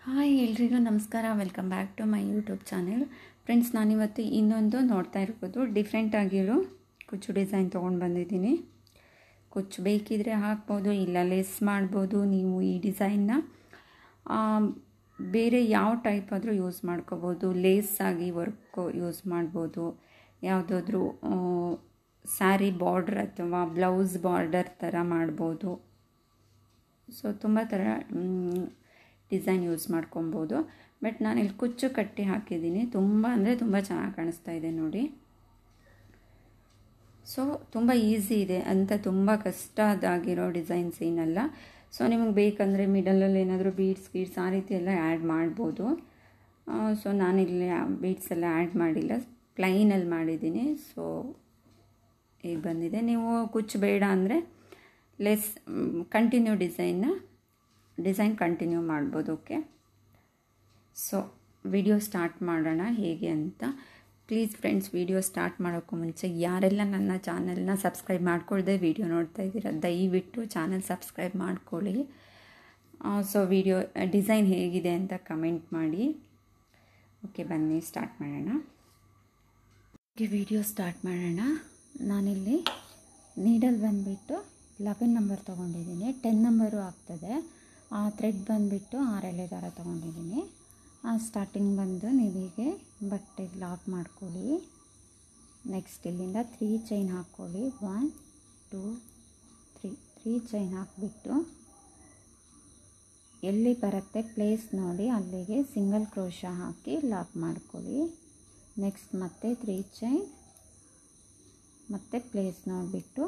Hi ಎಲ್ರಿಗೂ ನಮಸ್ಕಾರ. Welcome back to my YouTube channel. Friends, ನಾನಿವತ್ತು ಇನ್ನೊಂದು ನೋಡ್ತಾ ಇರ್ಬೋದು ಡಿಫ್ರೆಂಟ್ ಆಗಿರೋ ಕುಚ್ಚು ಡಿಸೈನ್ ತೊಗೊಂಡು ಬಂದಿದ್ದೀನಿ. ಕುಚ್ಚು ಬೇಕಿದ್ರೆ ಹಾಕ್ಬೋದು, ಇಲ್ಲ ಲೆಸ್ ಮಾಡ್ಬೋದು. ನೀವು ಈ ಡಿಸೈನ್ನ ಬೇರೆ ಯಾವ ಟೈಪ್ ಆದರೂ ಯೂಸ್ ಮಾಡ್ಕೋಬೋದು. ಲೇಸ್ ಆಗಿ ವರ್ಕ್ ಯೂಸ್ ಮಾಡ್ಬೋದು, ಯಾವುದಾದ್ರೂ ಸ್ಯಾರಿ ಬಾರ್ಡ್ರ್ ಅಥವಾ ಬ್ಲೌಸ್ ಬಾರ್ಡರ್ ಥರ ಮಾಡ್ಬೋದು. ಸೊ ತುಂಬ ಥರ ಡಿಸೈನ್ ಯೂಸ್ ಮಾಡ್ಕೊಬೋದು. ಬಟ್ ನಾನಿಲ್ಲಿ ಕುಚ್ಚು ಕಟ್ಟಿ ಹಾಕಿದ್ದೀನಿ. ತುಂಬ ಅಂದರೆ ತುಂಬ ಚೆನ್ನಾಗಿ ಕಾಣಿಸ್ತಾ ಇದೆ ನೋಡಿ. ಸೊ ತುಂಬ ಈಸಿ ಇದೆ ಅಂತ, ತುಂಬ ಕಷ್ಟದಾಗಿರೋ ಡಿಸೈನ್ಸ್ ಏನಲ್ಲ. ಸೊ ನಿಮಗೆ ಬೇಕಂದರೆ ಮಿಡಲಲ್ಲಿ ಏನಾದರೂ ಬೀಡ್ಸ್ ಆ ರೀತಿ ಎಲ್ಲ ಆ್ಯಡ್ ಮಾಡ್ಬೋದು. ಸೊ ನಾನಿಲ್ಲಿ ಬೀಡ್ಸ್ ಎಲ್ಲ ಆ್ಯಡ್ ಮಾಡಿಲ್ಲ, ಪ್ಲೈನಲ್ಲಿ ಮಾಡಿದ್ದೀನಿ. ಸೊ ಈಗ ಬಂದಿದೆ. ನೀವು ಕುಚ್ಚು ಬೇಡ ಅಂದರೆ ಲೆಸ್ ಕಂಟಿನ್ಯೂ ಡಿಸೈನ್ ಕಂಟಿನ್ಯೂ ಮಾಡ್ಬೋದು. ಓಕೆ, ಸೊ ವಿಡಿಯೋ ಸ್ಟಾರ್ಟ್ ಮಾಡೋಣ ಹೇಗೆ ಅಂತ. ಪ್ಲೀಸ್ ಫ್ರೆಂಡ್ಸ್, ವಿಡಿಯೋ ಸ್ಟಾರ್ಟ್ ಮಾಡೋಕ್ಕೂ ಮುಂಚೆ ಯಾರೆಲ್ಲ ನನ್ನ ಚಾನಲ್ನ ಸಬ್ಸ್ಕ್ರೈಬ್ ಮಾಡ್ಕೊಳ್ದೆ ವಿಡಿಯೋ ನೋಡ್ತಾ ಇದ್ದೀರಾ, ದಯವಿಟ್ಟು ಚಾನಲ್ ಸಬ್ಸ್ಕ್ರೈಬ್ ಮಾಡ್ಕೊಳ್ಳಿ. ಸೊ ಡಿಸೈನ್ ಹೇಗಿದೆ ಅಂತ ಕಮೆಂಟ್ ಮಾಡಿ. ಓಕೆ, ಬನ್ನಿ ಸ್ಟಾರ್ಟ್ ಮಾಡೋಣ. ಓಕೆ, ವಿಡಿಯೋ ಸ್ಟಾರ್ಟ್ ಮಾಡೋಣ. ನಾನಿಲ್ಲಿ ನೀಡಲ್ ಬಂದುಬಿಟ್ಟು 11 ನಂಬರ್ ತೊಗೊಂಡಿದ್ದೀನಿ. 10 ನಂಬರು ಆಗ್ತದೆ. ಥ್ರೆಡ್ ಬಂದುಬಿಟ್ಟು 6 ಎಳೆ ದಾರ ತೊಗೊಂಡಿದ್ದೀನಿ. ಸ್ಟಾರ್ಟಿಂಗ್ ಬಂದು ನೀವೀಗೆ ಬಟ್ಟೆಗೆ ಲಾಕ್ ಮಾಡ್ಕೊಳ್ಳಿ. ನೆಕ್ಸ್ಟ್ ಇಲ್ಲಿಂದ 3 ಚೈನ್ ಹಾಕ್ಕೊಳ್ಳಿ. 1 2 3 ಚೈನ್ ಹಾಕಿಬಿಟ್ಟು ಎಲ್ಲಿ ಬರುತ್ತೆ ಪ್ಲೇಸ್ ನೋಡಿ ಅಲ್ಲಿಗೆ ಸಿಂಗಲ್ ಕ್ರೋಶ ಹಾಕಿ ಲಾಕ್ ಮಾಡ್ಕೊಳ್ಳಿ. ನೆಕ್ಸ್ಟ್ ಮತ್ತೆ 3 ಚೈನ್, ಮತ್ತು ಪ್ಲೇಸ್ ನೋಡಿಬಿಟ್ಟು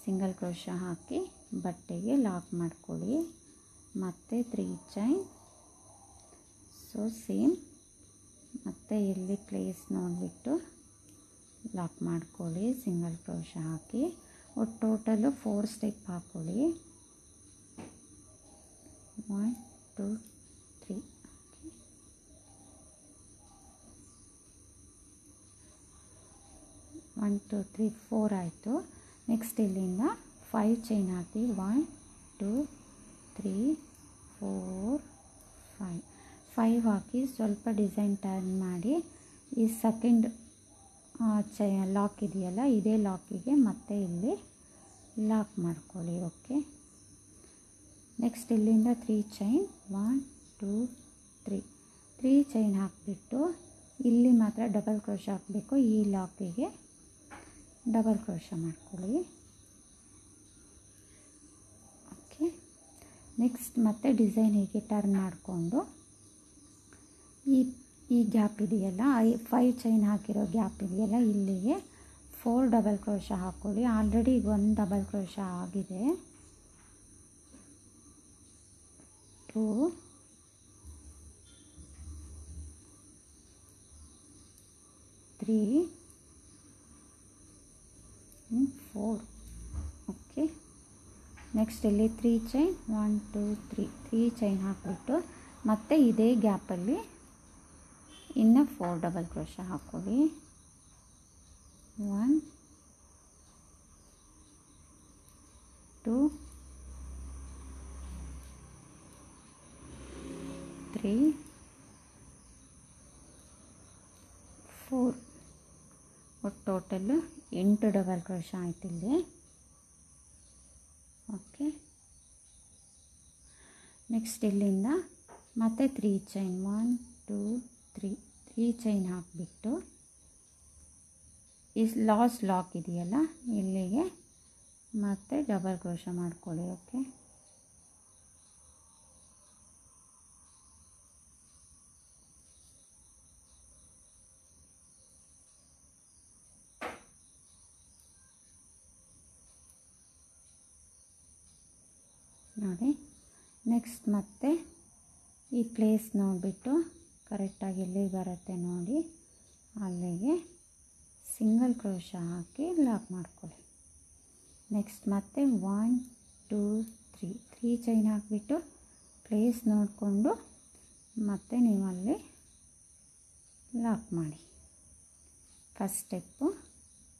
ಸಿಂಗಲ್ ಕ್ರೋಶ ಹಾಕಿ ಬಟ್ಟೆಗೆ ಲಾಕ್ ಮಾಡ್ಕೊಳ್ಳಿ. ಮತ್ತು 3 ಚೈನ್. ಸೊ ಸೇಮ್ ಮತ್ತು ಎಲ್ಲಿ ಪ್ಲೇಸ್ ನೋಡಿಬಿಟ್ಟು ಲಾಕ್ ಮಾಡ್ಕೊಳ್ಳಿ, ಸಿಂಗಲ್ ಕ್ರೋಶ ಹಾಕಿ. ಒಟ್ಟು ಟೋಟಲು 4 ಸ್ಟೆಪ್ ಹಾಕ್ಕೊಳ್ಳಿ. 1 2 3 1 2 3 4 ಆಯಿತು. ನೆಕ್ಸ್ಟ್ ಇಲ್ಲಿಂದ 5 ಚೈನ್ ಹಾಕಿ. 1 2 3 4 5 ಹಾಕಿ ಸ್ವಲ್ಪ ಡಿಸೈನ್ ಟರ್ನ್ ಮಾಡಿ ಈ ಸೆಕೆಂಡ್ ಲಾಕ್ ಇದೆಯಲ್ಲ, ಇದೇ ಲಾಕಿಗೆ ಮತ್ತೆ ಇಲ್ಲಿ ಲಾಕ್ ಮಾಡ್ಕೊಳ್ಳಿ. ಓಕೆ, ನೆಕ್ಸ್ಟ್ ಇಲ್ಲಿಂದ 3 ಚೈನ್. 1 2 3 ಚೈನ್ ಹಾಕಿಬಿಟ್ಟು ಇಲ್ಲಿ ಮಾತ್ರ ಡಬಲ್ ಕ್ರೋಶ ಹಾಕಬೇಕು. ಈ ಲಾಕಿಗೆ ಡಬಲ್ ಕ್ರೋಶ ಮಾಡ್ಕೊಳ್ಳಿ. ಓಕೆ, ನೆಕ್ಸ್ಟ್ ಮತ್ತೆ ಡಿಸೈನ್ ಹೀಗೆ ಟರ್ನ್ ಮಾಡಿಕೊಂಡು ಈ ಗ್ಯಾಪ್ ಇದೆಯಲ್ಲ, 5 ಚೈನ್ ಹಾಕಿರೋ ಗ್ಯಾಪ್ ಇದೆಯಲ್ಲ, ಇಲ್ಲಿಗೆ 4 ಡಬಲ್ ಕ್ರೋಶ ಹಾಕ್ಕೊಳ್ಳಿ. ಆಲ್ರೆಡಿ 1 ಡಬಲ್ ಕ್ರೋಶ ಆಗಿದೆ. 2 3 4. ಓಕೆ, ನೆಕ್ಸ್ಟ್ ಇಲ್ಲಿ 3 ಚೈನ್. 1 2 3 ಚೈನ್ ಹಾಕಿಬಿಟ್ಟು ಮತ್ತೆ ಇದೇ ಗ್ಯಾಪಲ್ಲಿ ಇನ್ನು 4 ಡಬಲ್ ಕ್ರೋಶ ಹಾಕ್ಕೊಳ್ಳಿ. 1 2 3 4. ಒಟ್ಟು ಟೋಟಲ್ಲು 8 ಡಬಲ್ ಕ್ರೋಶ ಆಯ್ತು ಇಲ್ಲಿ. ಓಕೆ, ನೆಕ್ಸ್ಟ್ ಇಲ್ಲಿಂದ ಮತ್ತೆ 3 ಚೈನ್. 1 2 3 ಚೈನ್ ಹಾಕಿಬಿಟ್ಟು ಈ ಲಾಸ್ಟ್ ಲಾಕ್ ಇದೆಯಲ್ಲ, ಇಲ್ಲಿಗೆ ಮತ್ತೆ ಡಬಲ್ ಕ್ರೋಶ ಮಾಡ್ಕೊಳ್ಳಿ. ಓಕೆ, ನೋಡಿ. ನೆಕ್ಸ್ಟ್ ಮತ್ತೆ ಈ ಪ್ಲೇಸ್ ನೋಡಿಬಿಟ್ಟು ಕರೆಕ್ಟಾಗಿ ಎಲ್ಲಿ ಬರುತ್ತೆ ನೋಡಿ ಅಲ್ಲಿಗೆ ಸಿಂಗಲ್ ಕ್ರೋಶ ಹಾಕಿ ಲಾಕ್ ಮಾಡ್ಕೊಳ್ಳಿ. ನೆಕ್ಸ್ಟ್ ಮತ್ತೆ 1 2 3 ಚೈನ್ ಹಾಕಿಬಿಟ್ಟು ಪ್ಲೇಸ್ ನೋಡಿಕೊಂಡು ಮತ್ತೆ ನೀವು ಅಲ್ಲಿ ಲಾಕ್ ಮಾಡಿ. ಫಸ್ಟ್ ಸ್ಟೆಪ್ಪು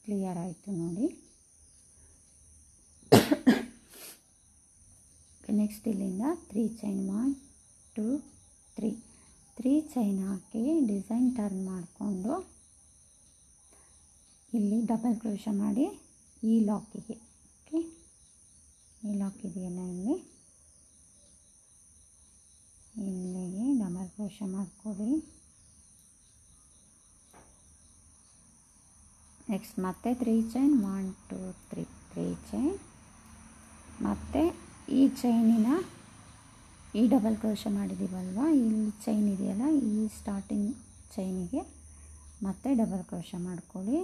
ಕ್ಲಿಯರ್ ಆಯಿತು ನೋಡಿ. ನೆಕ್ಸ್ಟ್ ಇಲ್ಲಿಂದ 3 ಚೈನ್ 1 2 ಚೈನ್ ಹಾಕಿ ಡಿಸೈನ್ ಟರ್ನ್ ಮಾಡಿಕೊಂಡು ಇಲ್ಲಿ ಡಬಲ್ ಕ್ರೋಶೆ ಮಾಡಿ ಈ ಲಾಕಿಗೆ, ಓಕೆ, ಈ ಲಾಕ್ ಇದೆಯಲ್ಲ ಇಲ್ಲಿಗೆ ಡಬಲ್ ಕ್ರೋಶೆ ಮಾಡ್ಕೊಳ್ಳಿ. ನೆಕ್ಸ್ಟ್ ಮತ್ತೆ 3 ಚೈನ್, 1 2 3 ಚೈನ್, ಮತ್ತು ಈ ಚೈನಿನ ಈ ಡಬಲ್ ಕ್ರೋಶೆ ಮಾಡಿದ್ದೀವಲ್ವ, ಇಲ್ಲಿ ಚೈನ್ ಇದೆಯಲ್ಲ ಈ ಸ್ಟಾರ್ಟಿಂಗ್ ಚೈನಿಗೆ ಮತ್ತೆ ಡಬಲ್ ಕ್ರೋಶೆ ಮಾಡ್ಕೊಳ್ಳಿ.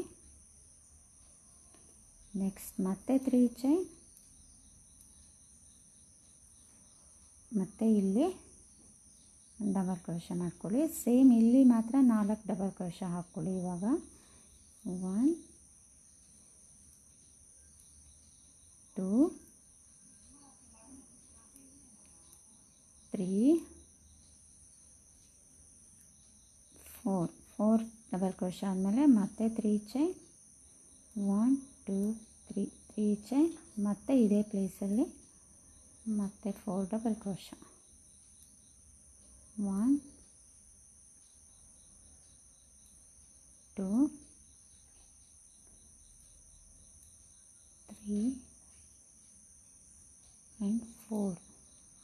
ನೆಕ್ಸ್ಟ್ ಮತ್ತೆ 3 ಚೈನ್, ಮತ್ತು ಇಲ್ಲಿ ಡಬಲ್ ಕ್ರೋಶೆ ಮಾಡ್ಕೊಳ್ಳಿ. ಸೇಮ್ ಇಲ್ಲಿ ಮಾತ್ರ 4 ಡಬಲ್ ಕ್ರೋಶೆ ಹಾಕ್ಕೊಳ್ಳಿ. ಇವಾಗ 1 2 3 4 ಡಬಲ್ ಕ್ರೋಶೆ ಆದಮೇಲೆ ಮತ್ತೆ 3 ಚೈನ್, 1 2 3 ಚೈನ್, ಮತ್ತು ಇದೇ ಪ್ಲೇಸಲ್ಲಿ ಮತ್ತೆ 4 ಡಬಲ್ ಕ್ರೋಶೆ, 1 2 3 and 4,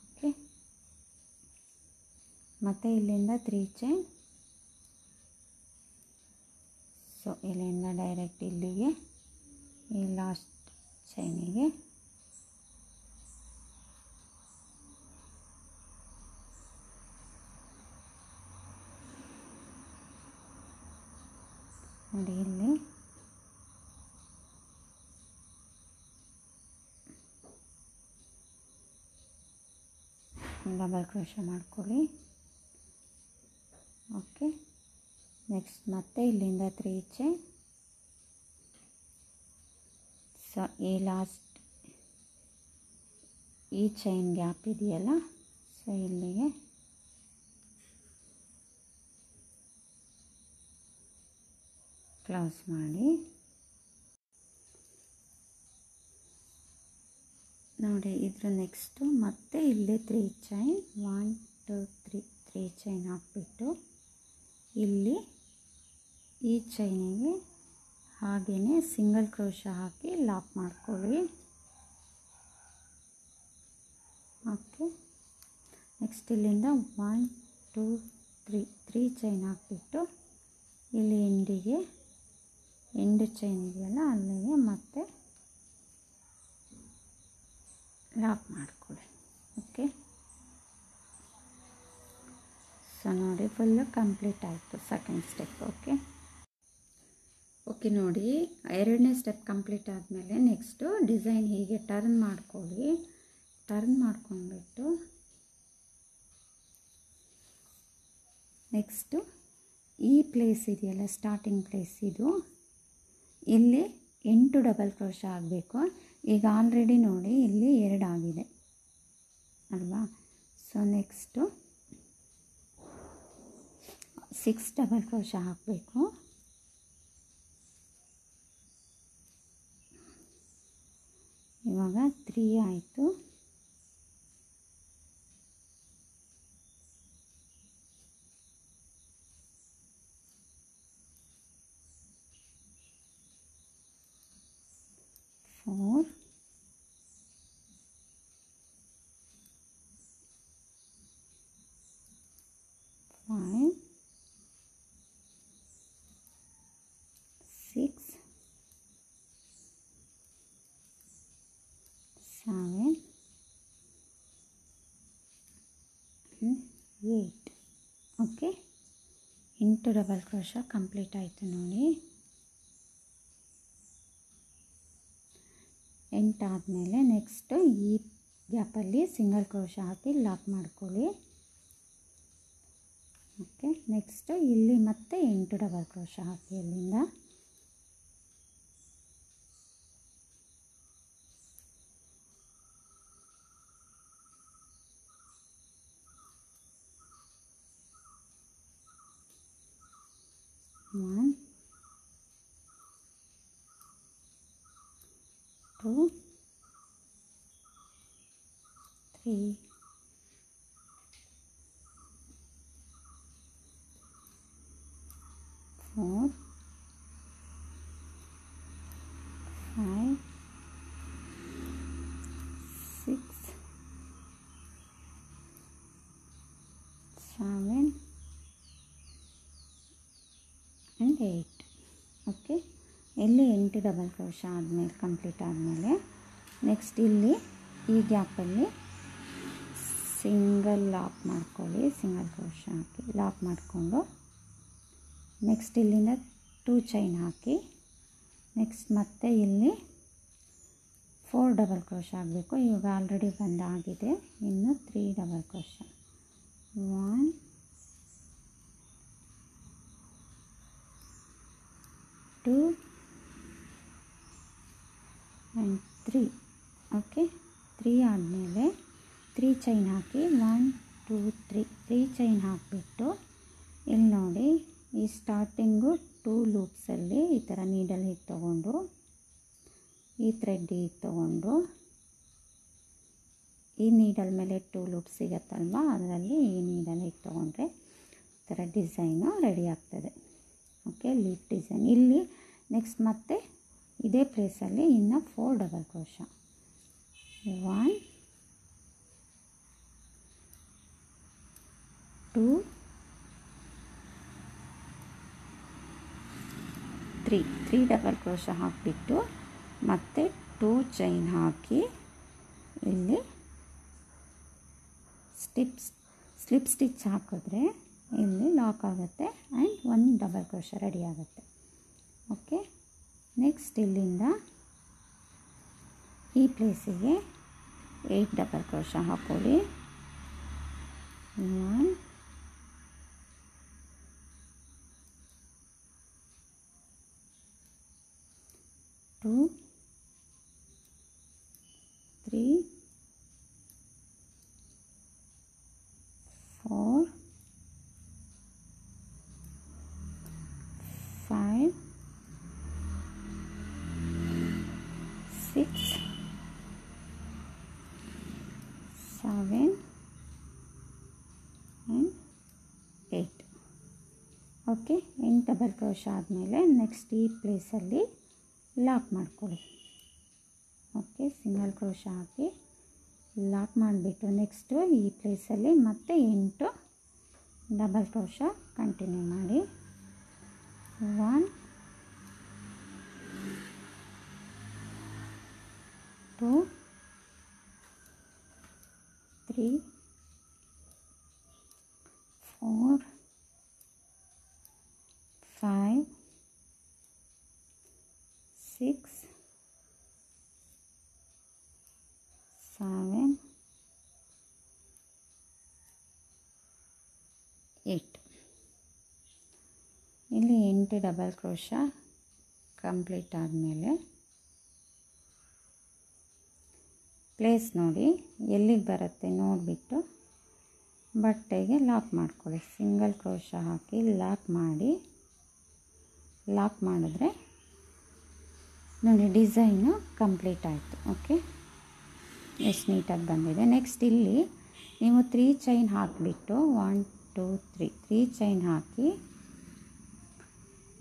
ಓಕೆ. ಮತ್ತು ಇಲ್ಲಿಂದ 3 ಚೈನ್, ಸೊ ಇಲ್ಲಿಂದ ಡೈರೆಕ್ಟ್ ಇಲ್ಲಿಗೆ ಈ ಲಾಸ್ಟ್ ಚೈನಿಗೆ ನೋಡಿ, ಇಲ್ಲಿ ಡಬಲ್ ಕ್ರೋಶೆ ಮಾಡ್ಕೊಳ್ಳಿ, ಓಕೆ. ನೆಕ್ಸ್ಟ್ ಮತ್ತೆ ಇಲ್ಲಿಂದ 3 ಚೈನ್, ಸೊ ಈ ಲಾಸ್ಟ್ ಈ ಚೈನ್ ಗ್ಯಾಪ್ ಇದೆಯಲ್ಲ, ಸೊ ಇಲ್ಲಿಗೆ ಕ್ಲೋಸ್ ಮಾಡಿ. ನೋಡಿ, ಇದ್ರ ನೆಕ್ಸ್ಟು ಮತ್ತೆ ಇಲ್ಲಿ 3 ಚೈನ್, 1 2 3 ಚೈನ್ ಹಾಕ್ಬಿಟ್ಟು ಇಲ್ಲಿ ಈ ಚೈನಿಗೆ ಹಾಗೆಯೇ ಸಿಂಗಲ್ ಕ್ರೋಶೆ ಹಾಕಿ ಲಾಕ್ ಮಾಡ್ಕೊಳ್ಳಿ, ಓಕೆ. ನೆಕ್ಸ್ಟ್ ಇಲ್ಲಿಂದ 1 2 3 ಚೈನ್ ಹಾಕ್ಬಿಟ್ಟು ಇಲ್ಲಿ ಎಂಡಿಗೆ ಎಂಡ್ ಚೈನ್ ಇದೆಯಲ್ಲ ಅಲ್ಲಿಗೆ ಮತ್ತೆ ಲಾಕ್ ಮಾಡ್ಕೊಳ್ಳಿ, ಓಕೆ. ಸೊ ನೋಡಿ, ಫುಲ್ಲು ಕಂಪ್ಲೀಟ್ ಆಯಿತು ಸೆಕೆಂಡ್ ಸ್ಟೆಪ್, ಓಕೆ. ನೋಡಿ, ಎರಡನೇ ಸ್ಟೆಪ್ ಕಂಪ್ಲೀಟ್ ಆದಮೇಲೆ ನೆಕ್ಸ್ಟು ಡಿಸೈನ್ ಹೀಗೆ ಟರ್ನ್ ಮಾಡ್ಕೊಳ್ಳಿ. ಟರ್ನ್ ಮಾಡ್ಕೊಂಡ್ಬಿಟ್ಟು ನೆಕ್ಸ್ಟು ಈ ಪ್ಲೇಸ್ ಇದೆಯಲ್ಲ ಸ್ಟಾರ್ಟಿಂಗ್ ಪ್ಲೇಸ್, ಇದು ಇಲ್ಲಿ 8 ಡಬಲ್ ಕ್ರೋಶೆ ಆಗಬೇಕು. ಈಗ ಆಲ್ರೆಡಿ ನೋಡಿ ಇಲ್ಲಿ 2 ಆಗಿದೆ ಅಲ್ವಾ. ಸೊ ನೆಕ್ಸ್ಟು 6 ಡಬಲ್ ಕ್ರೋಶೆ ಹಾಕಬೇಕು. ಇವಾಗ 3 ಆಯಿತು. Four, 5, 6, 7 and 8, okay. 8 double crochet complete ಆಯಿತು ನೋಡಿ. 8 ಆದಮೇಲೆ ನೆಕ್ಸ್ಟ್ ಈ ಗ್ಯಾಪಲ್ಲಿ ಸಿಂಗಲ್ ಕ್ರೋಶೆ ಹಾಕಿ ಲಾಕ್ ಮಾಡ್ಕೊಳ್ಳಿ, ಓಕೆ. ನೆಕ್ಸ್ಟ್ ಇಲ್ಲಿ ಮತ್ತೆ 8 ಡಬಲ್ ಕ್ರೋಶೆ ಹಾಕಿ ಅಲ್ಲಿಂದ One, 2, 3, 4 5 6 7 and 8. ಓಕೆ, ಇಲ್ಲಿ 8 ಡಬಲ್ ಕ್ರೋಶಾ ಆದಮೇಲೆ ಕಂಪ್ಲೀಟ್ ಆದಮೇಲೆ ನೆಕ್ಸ್ಟ್ ಇಲ್ಲಿ ಈ ಗ್ಯಾಪಲ್ಲಿ ಸಿಂಗಲ್ ಲಾಕ್ ಮಾಡ್ಕೊಳ್ಳಿ, ಸಿಂಗಲ್ ಕ್ರೋಶಾ ಹಾಕಿ ಲಾಕ್ ಮಾಡಿಕೊಂಡು ನೆಕ್ಸ್ಟ್ ಇಲ್ಲಿಂದ 2 ಚೈನ್ ಹಾಕಿ ನೆಕ್ಸ್ಟ್ ಮತ್ತೆ ಇಲ್ಲಿ 4 ಡಬಲ್ ಕ್ರೋಶಾ ಆಗಬೇಕು. ಇವಾಗ ಆಲ್ರೆಡಿ ಬಂದಾಗಿದೆ, ಇನ್ನು 3 ಡಬಲ್ ಕ್ರೋಶಾ 1 2 and 3. ಓಕೆ, 3 ಆದಮೇಲೆ 3 ಚೈನ್ ಹಾಕಿ 1 2 3 ಚೈನ್ ಹಾಕಿಬಿಟ್ಟು ಇಲ್ಲಿ ನೋಡಿ ಈ ಸ್ಟಾರ್ಟಿಂಗು 2 ಲೂಪ್ಸಲ್ಲಿ ಈ ಥರ ನೀಡಲ್ ಹೀಗೆ ತೊಗೊಂಡು ಈ ಥ್ರೆಡ್ ಹೀಗೆ ತೊಗೊಂಡು ಈ ನೀಡಲ್ ಮೇಲೆ 2 ಲೂಪ್ ಸಿಗತ್ತಲ್ವ, ಅದರಲ್ಲಿ ಈ ನೀಡಲ್ ಹೀಗೆ ತೊಗೊಂಡ್ರೆ ಈ ಥರ ಡಿಸೈನು ರೆಡಿ ಆಗ್ತದೆ. Okay, leaf design. ಇಲ್ಲಿ ನೆಕ್ಸ್ಟ್ ಮತ್ತೆ ಇದೇ ಪ್ಲೇಸಲ್ಲಿ ಇನ್ನು 4 ಡಬಲ್ ಕ್ರೋಶಾ 1 2 3 ಡಬಲ್ ಕ್ರೋಶಾ ಹಾಕಿಬಿಟ್ಟು ಮತ್ತೆ 2 ಚೈನ್ ಹಾಕಿ ಇಲ್ಲಿ ಸ್ಲಿಪ್ ಸ್ಟಿಚ್ ಹಾಕಿದ್ರೆ ಇಲ್ಲಿ ಲಾಕ್ ಆಗುತ್ತೆ ಆ್ಯಂಡ್ 1 ಡಬಲ್ ಕ್ರೋಶಾ ರೆಡಿ ಆಗುತ್ತೆ. ಓಕೆ, ನೆಕ್ಸ್ಟ್ ಇಲ್ಲಿಂದ ಈ ಪ್ಲೇಸಿಗೆ 8 ಡಬಲ್ ಕ್ರೋಶಾ ಹಾಕೊಳ್ಳಿ. 1 2 3 4 5 6 7 and 8. ಓಕೆ, 8 ಡಬಲ್ ಕ್ರೋಶಾ ಆದಮೇಲೆ ನೆಕ್ಸ್ಟ್ ಈ ಪ್ಲೇಸಲ್ಲಿ ಲಾಕ್ ಮಾಡ್ಕೊಳ್ಳಿ. ಓಕೆ, ಸಿಂಗಲ್ ಕ್ರೋಶಾ ಹಾಕಿ ಲಾಕ್ ಮಾಡಿಬಿಟ್ಟು ನೆಕ್ಸ್ಟು ಈ ಪ್ಲೇಸಲ್ಲಿ ಮತ್ತೆ 8 ಡಬಲ್ ಕ್ರೋಶಾ ಕಂಟಿನ್ಯೂ ಮಾಡಿ. 1 2 3 4 5 6 7 8. ಇಲ್ಲಿ 8 ಡಬಲ್ ಕ್ರೋಶಾ ಕಂಪ್ಲೀಟ್ ಆದಮೇಲೆ ಪ್ಲೇಸ್ ನೋಡಿ ಎಲ್ಲಿಗೆ ಬರುತ್ತೆ ನೋಡಿಬಿಟ್ಟು ಬಟ್ಟೆಗೆ ಲಾಕ್ ಮಾಡ್ಕೊಳ್ಳಿ. ಸಿಂಗಲ್ ಕ್ರೋಶಾ ಹಾಕಿ ಲಾಕ್ ಮಾಡಿದ್ರೆ ನೋಡಿ ಡಿಸೈನು ಕಂಪ್ಲೀಟ್ ಆಯಿತು. ಓಕೆ, ಎಷ್ಟು ನೀಟಾಗಿ ಬಂದಿದೆ. ನೆಕ್ಸ್ಟ್ ಇಲ್ಲಿ ನೀವು 3 ಚೈನ್ ಹಾಕಿಬಿಟ್ಟು 1 2 3 ಚೈನ್ ಹಾಕಿ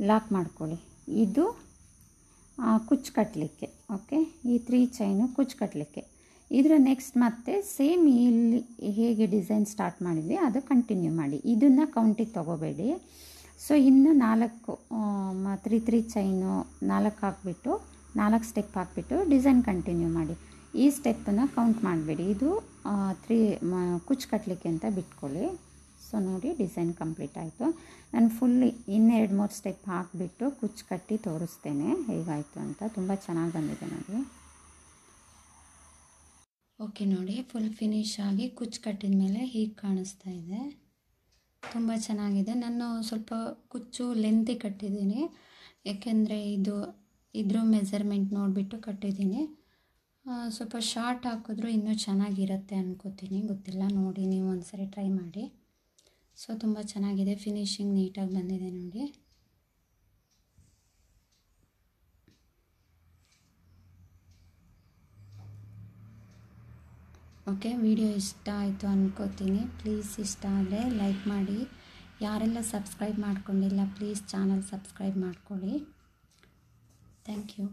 ಲಾಕ್ ಮಾಡ್ಕೊಳ್ಳಿ. ಇದು ಕುಚ್ಚು ಕಟ್ಟಲಿಕ್ಕೆ. ಓಕೆ, ಈ 3 ಚೈನು ಕುಚ್ಚು ಕಟ್ಟಲಿಕ್ಕೆ. ಇದರ ನೆಕ್ಸ್ಟ್ ಮತ್ತೆ ಸೇಮ್ ಇಲ್ಲಿ ಹೇಗೆ ಡಿಸೈನ್ ಸ್ಟಾರ್ಟ್ ಮಾಡಿದ್ವಿ ಅದು ಕಂಟಿನ್ಯೂ ಮಾಡಿ. ಇದನ್ನು ಕೌಂಟಿಗೆ ತೊಗೋಬೇಡಿ. ಸೊ ಇನ್ನು 4 3 ಚೈನು 4 ಹಾಕಿಬಿಟ್ಟು 4 ಸ್ಟೆಪ್ ಹಾಕಿಬಿಟ್ಟು ಡಿಸೈನ್ ಕಂಟಿನ್ಯೂ ಮಾಡಿ. ಈ ಸ್ಟೆಪ್ಪನ್ನು ಕೌಂಟ್ ಮಾಡಬೇಡಿ, ಇದು 3 ಕುಚ್ಚು ಕಟ್ಟಲಿಕ್ಕೆ ಅಂತ ಬಿಟ್ಕೊಳ್ಳಿ. ಸೊ ನೋಡಿ ಡಿಸೈನ್ ಕಂಪ್ಲೀಟ್ ಆಯಿತು. ನಾನು ಫುಲ್ಲಿ ಇನ್ನೂ 2-3 ಸ್ಟೆಪ್ ಹಾಕಿಬಿಟ್ಟು ಕುಚ್ಚು ಕಟ್ಟಿ ತೋರಿಸ್ತೇನೆ ಹೇಗಾಯಿತು ಅಂತ. ತುಂಬ ಚೆನ್ನಾಗಿ ಬಂದಿದೆ ನೋಡಿ. ಓಕೆ, ನೋಡಿ ಫುಲ್ ಫಿನಿಶ್ ಆಗಿ ಕುಚ್ಚು ಕಟ್ಟಿದ ಮೇಲೆ ಹೀಗೆ ಕಾಣಿಸ್ತಾ ಇದೆ. ತುಂಬ ಚೆನ್ನಾಗಿದೆ. ನಾನು ಸ್ವಲ್ಪ ಕುಚ್ಚು ಲೆಂತಿ ಕಟ್ಟಿದ್ದೀನಿ, ಏಕೆಂದರೆ ಇದ್ರ ಮೆಜರ್ಮೆಂಟ್ ನೋಡಿಬಿಟ್ಟು ಕಟ್ಟಿದ್ದೀನಿ. ಸ್ವಲ್ಪ ಶಾರ್ಟ್ ಹಾಕಿದ್ರೂ ಇನ್ನೂ ಚೆನ್ನಾಗಿರುತ್ತೆ ಅನ್ಕೋತೀನಿ, ಗೊತ್ತಿಲ್ಲ. ನೋಡಿ ನೀವು ಒಂದ್ಸರಿ ಟ್ರೈ ಮಾಡಿ. ಸೊ ತುಂಬ ಚೆನ್ನಾಗಿದೆ, ಫಿನಿಶಿಂಗ್ ನೀಟಾಗಿ ಬಂದಿದೆ ನೋಡಿ. ಓಕೆ, ವಿಡಿಯೋ ಇಷ್ಟ ಆಯಿತು ಅನ್ಕೋತೀನಿ. ಪ್ಲೀಸ್ ಇಷ್ಟ ಆದರೆ ಲೈಕ್ ಮಾಡಿ, ಯಾರೆಲ್ಲ ಸಬ್ಸ್ಕ್ರೈಬ್ ಮಾಡ್ಕೊಂಡಿಲ್ಲ ಪ್ಲೀಸ್ ಚಾನಲ್ ಸಬ್ಸ್ಕ್ರೈಬ್ ಮಾಡ್ಕೊಳ್ಳಿ. Thank you.